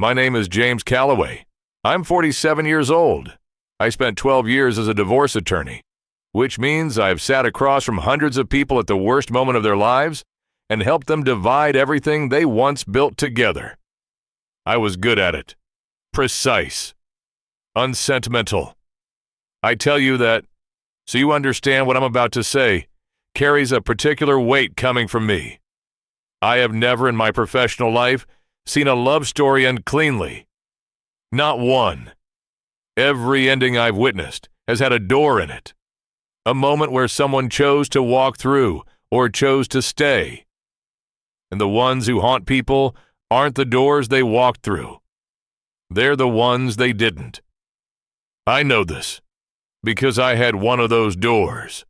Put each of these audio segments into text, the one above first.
My name is James Calloway. I'm 47 years old. I spent 12 years as a divorce attorney, which means I've sat across from hundreds of people at the worst moment of their lives and helped them divide everything they once built together. I was good at it. Precise. Unsentimental. I tell you that, so you understand what I'm about to say, carries a particular weight coming from me. I have never in my professional life seen a love story end cleanly. Not one. Every ending I've witnessed has had a door in it. A moment where someone chose to walk through or chose to stay. And the ones who haunt people aren't the doors they walked through. They're the ones they didn't. I know this because I had one of those doors.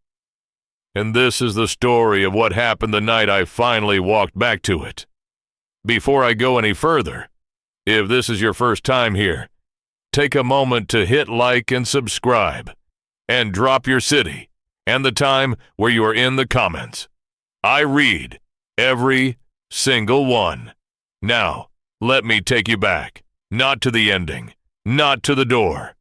And this is the story of what happened the night I finally walked back to it. Before I go any further, if this is your first time here, take a moment to hit like and subscribe, and drop your city and the time where you are in the comments. I read every single one. Now, let me take you back, not to the ending, not to the door.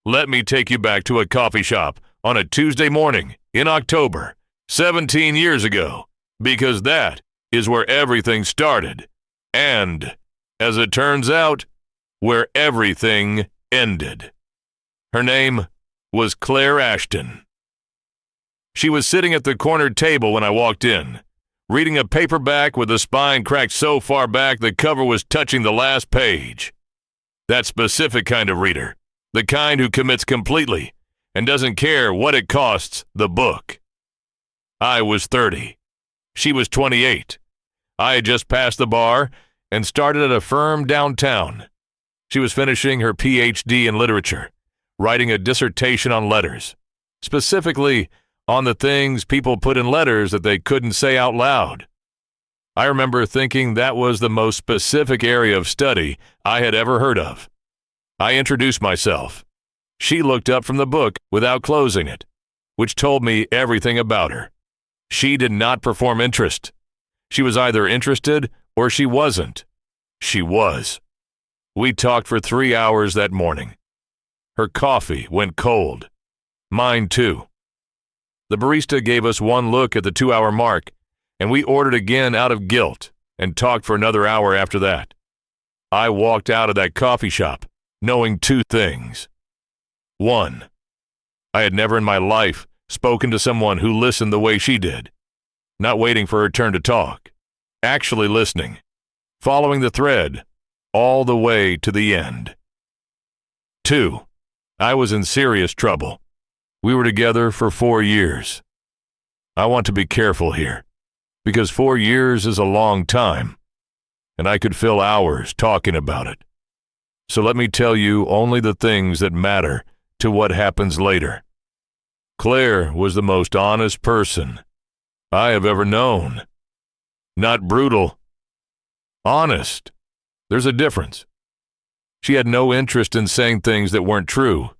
Let me take you back to a coffee shop on a Tuesday morning in October, 17 years ago, because that is where everything started, and, as it turns out, where everything ended. Her name was Claire Ashton. She was sitting at the cornered table when I walked in, reading a paperback with the spine cracked so far back the cover was touching the last page. That specific kind of reader, the kind who commits completely and doesn't care what it costs the book. I was 30. She was 28. I had just passed the bar and started at a firm downtown. She was finishing her PhD in literature, writing a dissertation on letters, specifically on the things people put in letters that they couldn't say out loud. I remember thinking that was the most specific area of study I had ever heard of. I introduced myself. She looked up from the book without closing it, which told me everything about her. She did not perform interest. She was either interested or she wasn't. She was. We talked for 3 hours that morning. Her coffee went cold. Mine too. The barista gave us one look at the 2-hour mark, and we ordered again out of guilt and talked for another hour after that. I walked out of that coffee shop knowing 2 things. 1, I had never in my life spoken to someone who listened the way she did, not waiting for her turn to talk, actually listening, following the thread all the way to the end. 2, I was in serious trouble. We were together for 4 years. I want to be careful here, because 4 years is a long time, and I could fill hours talking about it. So let me tell you only the things that matter to what happens later. Claire was the most honest person I have ever known. Not brutal. Honest. There's a difference. She had no interest in saying things that weren't true,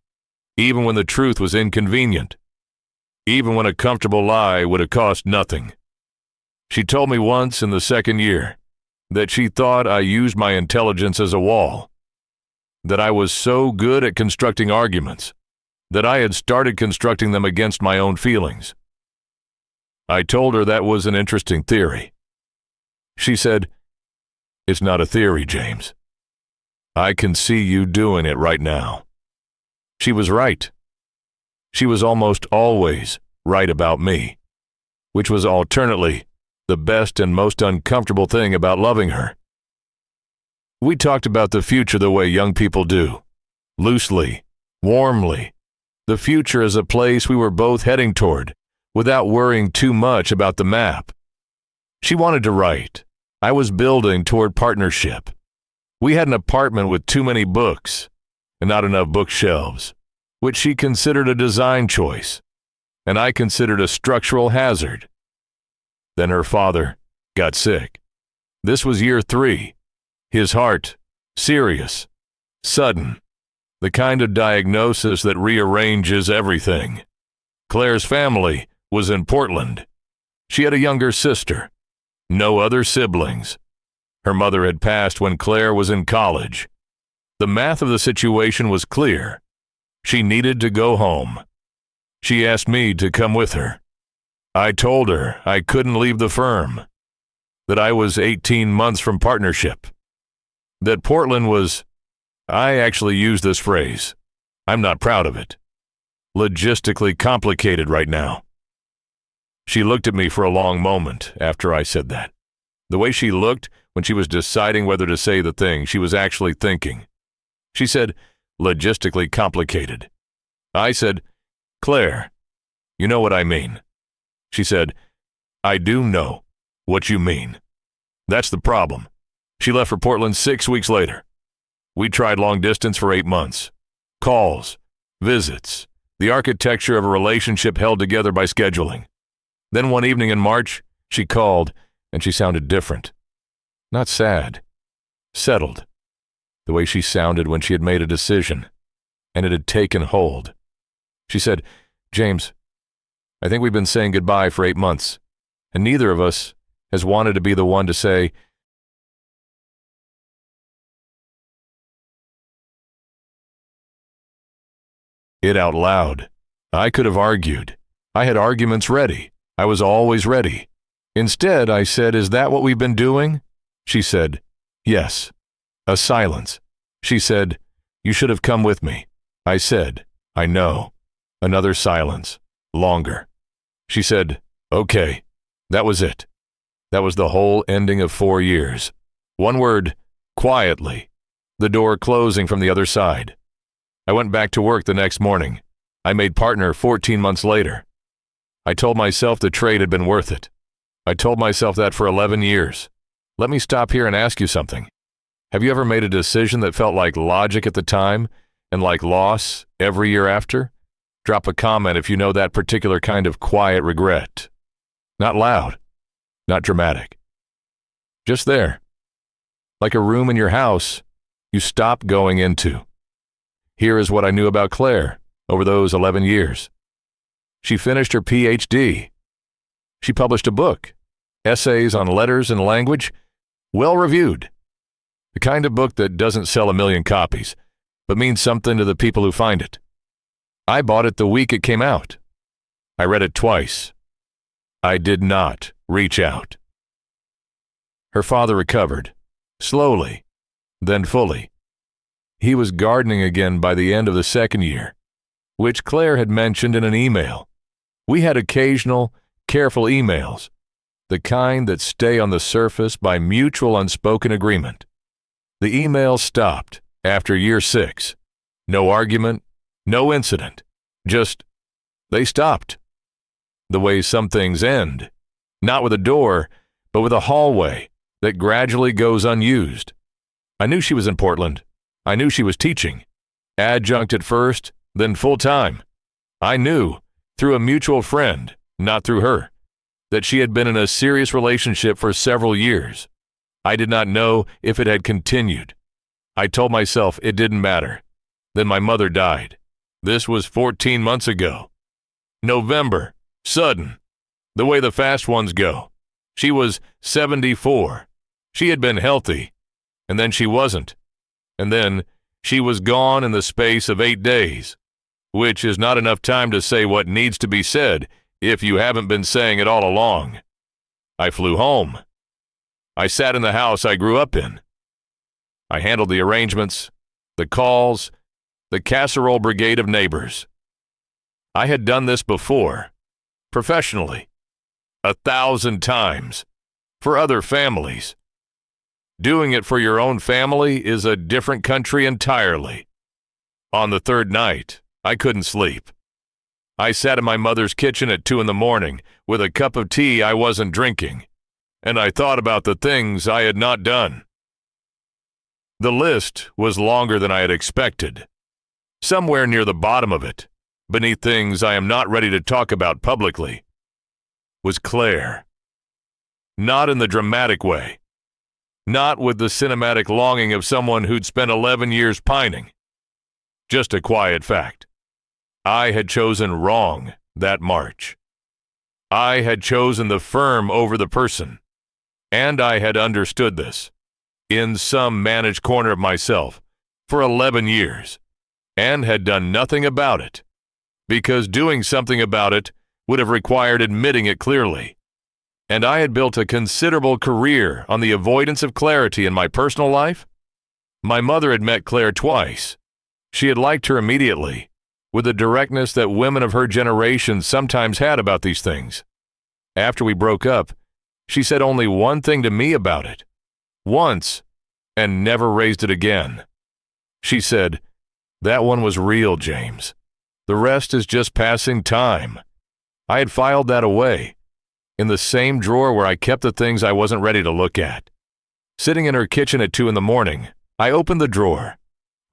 even when the truth was inconvenient, even when a comfortable lie would have cost nothing. She told me once in the 2nd year that she thought I used my intelligence as a wall, that I was so good at constructing arguments that I had started constructing them against my own feelings. I told her that was an interesting theory. She said, "It's not a theory, James. I can see you doing it right now." She was right. She was almost always right about me, which was alternately the best and most uncomfortable thing about loving her. We talked about the future the way young people do, loosely, warmly. The future as a place we were both heading toward, without worrying too much about the map. She wanted to write. I was building toward partnership. We had an apartment with too many books, and not enough bookshelves, which she considered a design choice, and I considered a structural hazard. Then her father got sick. This was year 3. His heart, serious, sudden, the kind of diagnosis that rearranges everything. Claire's family was in Portland. She had a younger sister, no other siblings. Her mother had passed when Claire was in college. The math of the situation was clear. She needed to go home. She asked me to come with her. I told her I couldn't leave the firm, that I was 18 months from partnership, that Portland was, I actually used this phrase, I'm not proud of it, logistically complicated right now. She looked at me for a long moment after I said that. The way she looked when she was deciding whether to say the thing she was actually thinking. She said, logistically complicated. I said, Claire, you know what I mean. She said, I do know what you mean. That's the problem. She left for Portland 6 weeks later. We tried long distance for 8 months. Calls, visits, the architecture of a relationship held together by scheduling. Then one evening in March, she called, and she sounded different. Not sad, settled. The way she sounded when she had made a decision, and it had taken hold. She said, James, I think we've been saying goodbye for 8 months, and neither of us has wanted to be the one to say, it out loud. I could have argued. I had arguments ready. I was always ready. Instead, I said, is that what we've been doing? She said, yes. A silence. She said, you should have come with me. I said, I know. Another silence. Longer. She said, okay. That was it. That was the whole ending of 4 years. One word, quietly. The door closing from the other side. I went back to work the next morning. I made partner 14 months later. I told myself the trade had been worth it. I told myself that for 11 years. Let me stop here and ask you something. Have you ever made a decision that felt like logic at the time and like loss every year after? Drop a comment if you know that particular kind of quiet regret. Not loud, not dramatic. Just there. Like a room in your house you stop going into. Here is what I knew about Claire over those 11 years. She finished her PhD. She published a book, Essays on Letters and Language, well-reviewed. The kind of book that doesn't sell 1 million copies, but means something to the people who find it. I bought it the week it came out. I read it twice. I did not reach out. Her father recovered, slowly, then fully. He was gardening again by the end of the 2nd year, which Claire had mentioned in an email. We had occasional, careful emails, the kind that stay on the surface by mutual unspoken agreement. The emails stopped after year 6. No argument, no incident, just they stopped. The way some things end, not with a door, but with a hallway that gradually goes unused. I knew she was in Portland. I knew she was teaching, adjunct at first, then full-time. I knew, through a mutual friend, not through her, that she had been in a serious relationship for several years. I did not know if it had continued. I told myself it didn't matter. Then my mother died. This was 14 months ago. November, sudden, the way the fast ones go. She was 74. She had been healthy, and then she wasn't. And then she was gone in the space of 8 days, which is not enough time to say what needs to be said if you haven't been saying it all along. I flew home. I sat in the house I grew up in. I handled the arrangements, the calls, the casserole brigade of neighbors. I had done this before, professionally, 1,000 times, for other families. Doing it for your own family is a different country entirely. On the 3rd night, I couldn't sleep. I sat in my mother's kitchen at 2 a.m. with a cup of tea I wasn't drinking, and I thought about the things I had not done. The list was longer than I had expected. Somewhere near the bottom of it, beneath things I am not ready to talk about publicly, was Claire. Not in the dramatic way. Not with the cinematic longing of someone who'd spent 11 years pining. Just a quiet fact. I had chosen wrong that March. I had chosen the firm over the person, and I had understood this. in some managed corner of myself for 11 years and had done nothing about it, because doing something about it would have required admitting it clearly. And I had built a considerable career on the avoidance of clarity in my personal life. My mother had met Claire twice. She had liked her immediately, with the directness that women of her generation sometimes had about these things. After we broke up, she said only one thing to me about it. Once, and never raised it again. She said, "That one was real, James. The rest is just passing time." I had filed that away, in the same drawer where I kept the things I wasn't ready to look at. Sitting in her kitchen at 2 a.m, I opened the drawer.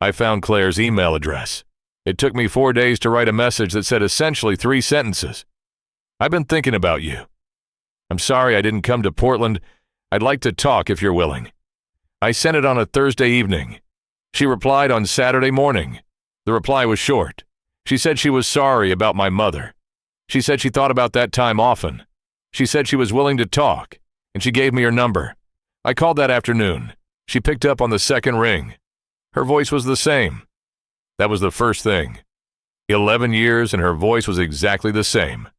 I found Claire's email address. It took me 4 days to write a message that said essentially 3 sentences. "I've been thinking about you. I'm sorry I didn't come to Portland. I'd like to talk if you're willing." I sent it on a Thursday evening. She replied on Saturday morning. The reply was short. She said she was sorry about my mother. She said she thought about that time often. She said she was willing to talk, and she gave me her number. I called that afternoon. She picked up on the second ring. Her voice was the same. That was the first thing. 11 years and her voice was exactly the same.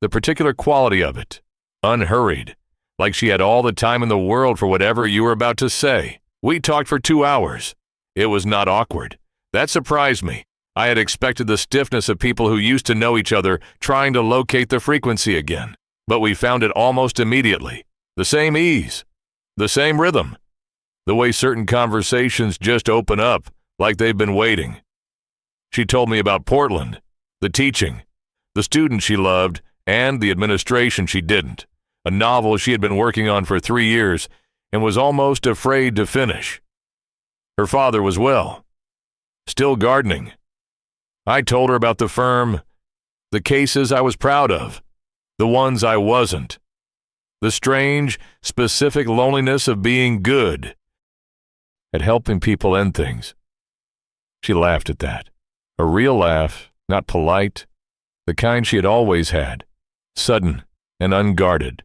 The particular quality of it, unhurried, like she had all the time in the world for whatever you were about to say. We talked for 2 hours. It was not awkward. That surprised me. I had expected the stiffness of people who used to know each other trying to locate the frequency again. But we found it almost immediately. The same ease. The same rhythm. The way certain conversations just open up like they've been waiting. She told me about Portland, the teaching, the students she loved, and the administration she didn't. A novel she had been working on for 3 years and was almost afraid to finish. Her father was well. Still gardening. I told her about the firm, the cases I was proud of, the ones I wasn't, the strange, specific loneliness of being good at helping people end things. She laughed at that. A real laugh, not polite, the kind she had always had, sudden and unguarded.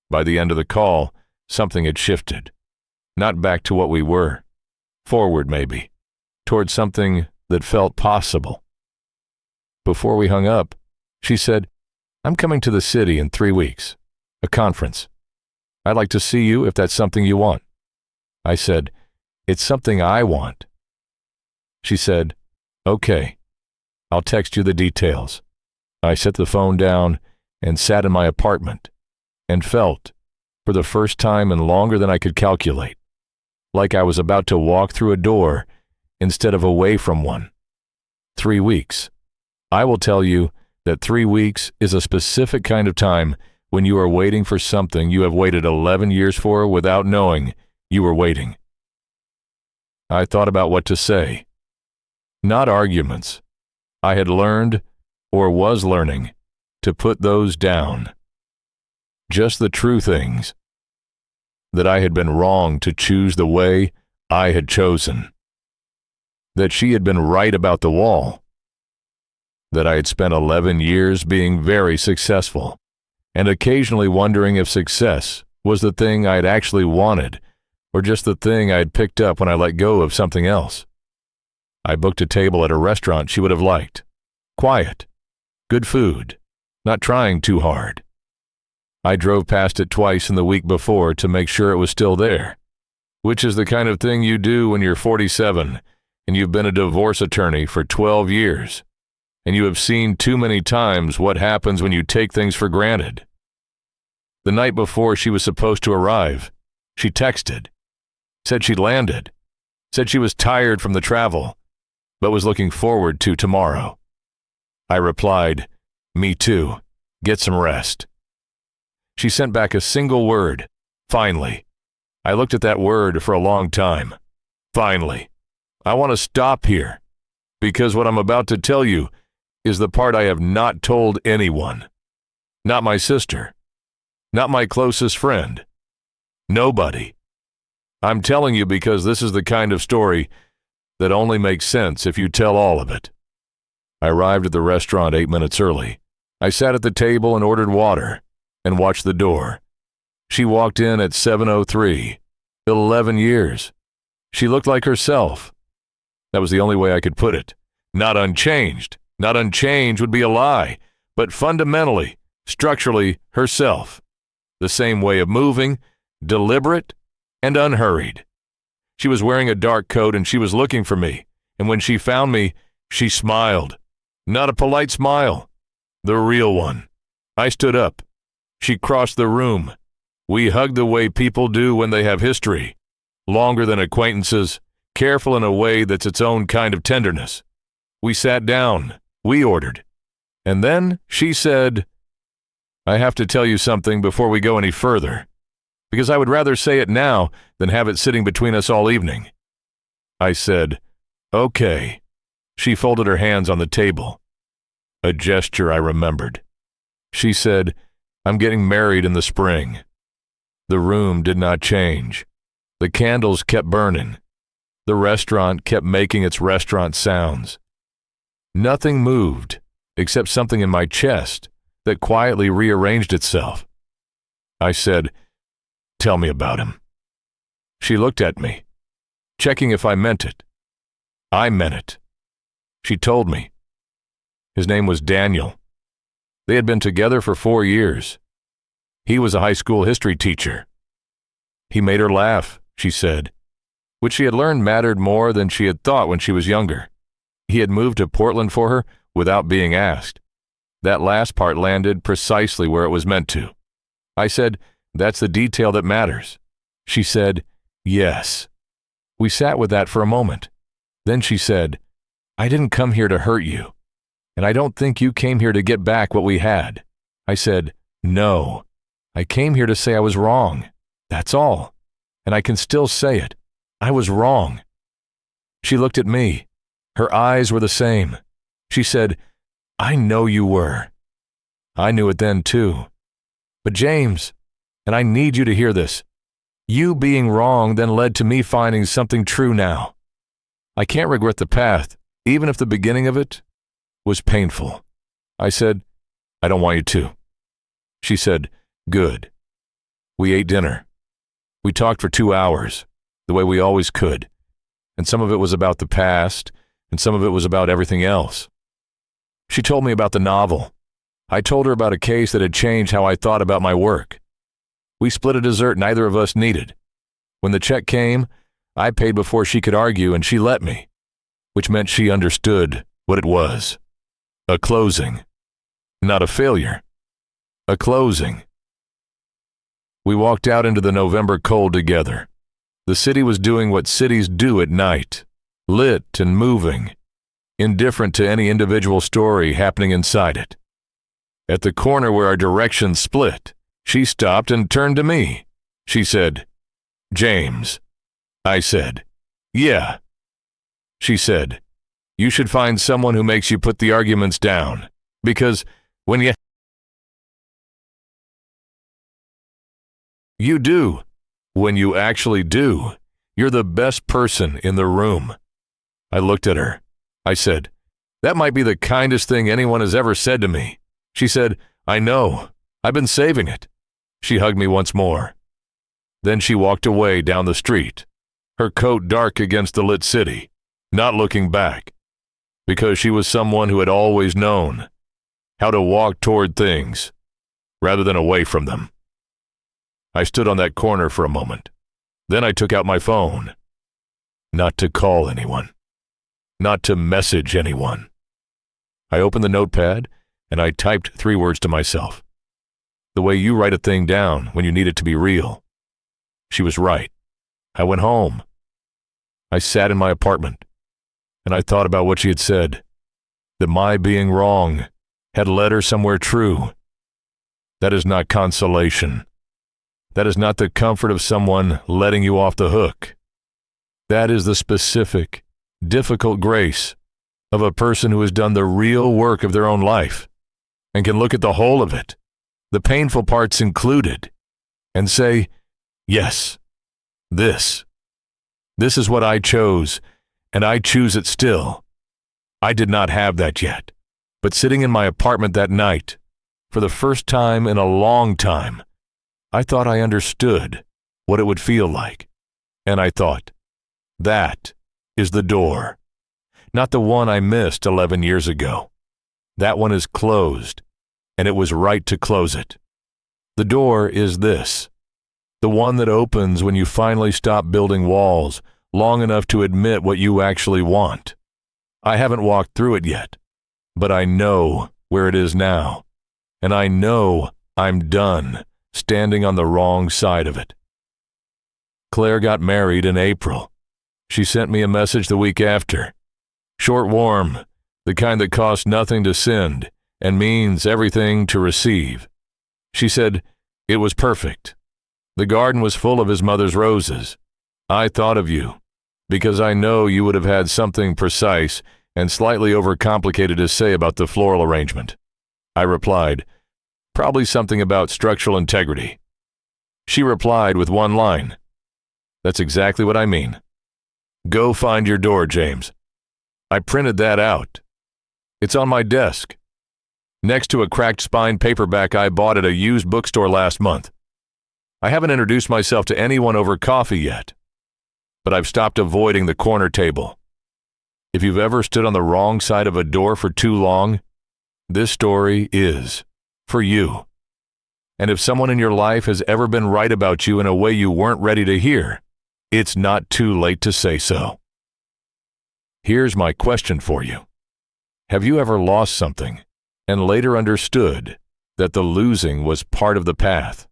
By the end of the call, something had shifted. Not back to what we were. Forward, maybe. Toward something that felt possible. Before we hung up, she said, "I'm coming to the city in 3 weeks. A conference. I'd like to see you if that's something you want." I said, "It's something I want." She said, "Okay, I'll text you the details." I set the phone down and sat in my apartment and felt, for the first time in longer than I could calculate, like I was about to walk through a door instead of away from one. 3 weeks. I will tell you that 3 weeks is a specific kind of time when you are waiting for something you have waited 11 years for without knowing you were waiting. I thought about what to say. Not arguments. I had learned, or was learning, to put those down. Just the true things. That I had been wrong to choose the way I had chosen. That she had been right about the wall. That I had spent 11 years being very successful, and occasionally wondering if success was the thing I had actually wanted, or just the thing I had picked up when I let go of something else. I booked a table at a restaurant she would have liked. Quiet. Good food. Not trying too hard. I drove past it twice in the week before to make sure it was still there, which is the kind of thing you do when you're 47 and you've been a divorce attorney for 12 years, and you have seen too many times what happens when you take things for granted. The night before she was supposed to arrive, she texted, said she'd landed, said she was tired from the travel, but was looking forward to tomorrow. I replied, "Me too. Get some rest." She sent back a single word, "Finally." I looked at that word for a long time. Finally. I want to stop here, because what I'm about to tell you is the part I have not told anyone. Not my sister. Not my closest friend. Nobody. I'm telling you because this is the kind of story that only makes sense if you tell all of it. I arrived at the restaurant 8 minutes early. I sat at the table and ordered water and watched the door. She walked in at 7:03. 11 years. She looked like herself. That was the only way I could put it. Not unchanged. Not unchanged would be a lie, but fundamentally, structurally herself. The same way of moving, deliberate and unhurried. She was wearing a dark coat and she was looking for me, and when she found me, she smiled. Not a polite smile, the real one. I stood up. She crossed the room. We hugged the way people do when they have history. Longer than acquaintances, careful in a way that's its own kind of tenderness. We sat down. We ordered. And then she said, "I have to tell you something before we go any further, because I would rather say it now than have it sitting between us all evening." I said, "Okay." She folded her hands on the table. A gesture I remembered. She said, "I'm getting married in the spring." The room did not change. The candles kept burning. The restaurant kept making its restaurant sounds. Nothing moved, except something in my chest that quietly rearranged itself. I said, "Tell me about him." She looked at me, checking if I meant it. I meant it. She told me. His name was Daniel. They had been together for 4 years. He was a high school history teacher. He made her laugh, she said, which she had learned mattered more than she had thought when she was younger. He had moved to Portland for her without being asked. That last part landed precisely where it was meant to. I said, "That's the detail that matters." She said, "Yes." We sat with that for a moment. Then she said, "I didn't come here to hurt you, and I don't think you came here to get back what we had." I said, "No. I came here to say I was wrong. That's all. And I can still say it. I was wrong." She looked at me. Her eyes were the same. She said, "I know you were." I knew it then too. But James, and I need you to hear this, you being wrong then led to me finding something true now. I can't regret the path, even if the beginning of it was painful. I said, "I don't want you to." She said, "Good." We ate dinner. We talked for 2 hours, the way we always could, and some of it was about the past, and some of it was about everything else. She told me about the novel. I told her about a case that had changed how I thought about my work. We split a dessert neither of us needed. When the check came, I paid before she could argue, and she let me, which meant she understood what it was. A closing. Not a failure. A closing. We walked out into the November cold together. The city was doing what cities do at night, lit and moving, indifferent to any individual story happening inside it. At the corner where our directions split, she stopped and turned to me. She said, "James." I said, "Yeah." She said, "You should find someone who makes you put the arguments down, because when you do, when you actually do, you're the best person in the room." I looked at her. I said, "That might be the kindest thing anyone has ever said to me." She said, "I know. I've been saving it." She hugged me once more. Then she walked away down the street, her coat dark against the lit city, not looking back, because she was someone who had always known how to walk toward things rather than away from them. I stood on that corner for a moment. Then I took out my phone. Not to call anyone. Not to message anyone. I opened the notepad and I typed 3 words to myself. The way you write a thing down when you need it to be real. She was right. I went home. I sat in my apartment, and I thought about what she had said, that my being wrong had led her somewhere true. That is not consolation. That is not the comfort of someone letting you off the hook. That is the specific, difficult grace of a person who has done the real work of their own life and can look at the whole of it, the painful parts included, and say, "Yes, this is what I chose, and I choose it still." I did not have that yet, but sitting in my apartment that night, for the first time in a long time, I thought I understood what it would feel like. And I thought, that is the door. Not the one I missed 11 years ago. That one is closed, and it was right to close it. The door is this, the one that opens when you finally stop building walls long enough to admit what you actually want. I haven't walked through it yet, but I know where it is now, and I know I'm done standing on the wrong side of it. Claire got married in April. She sent me a message the week after. Short, warm, the kind that costs nothing to send and means everything to receive. She said, it was perfect. The garden was full of his mother's roses. I thought of you, because I know you would have had something precise and slightly overcomplicated to say about the floral arrangement. I replied, probably something about structural integrity. She replied with one line, that's exactly what I mean. Go find your door, James. I printed that out. It's on my desk, next to a cracked spine paperback I bought at a used bookstore last month. I haven't introduced myself to anyone over coffee yet, but I've stopped avoiding the corner table. If you've ever stood on the wrong side of a door for too long, this story is for you. And if someone in your life has ever been right about you in a way you weren't ready to hear, it's not too late to say so. Here's my question for you. Have you ever lost something and later understood that the losing was part of the path?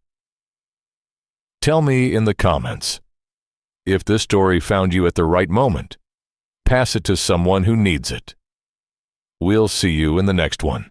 Tell me in the comments. If this story found you at the right moment, pass it to someone who needs it. We'll see you in the next one.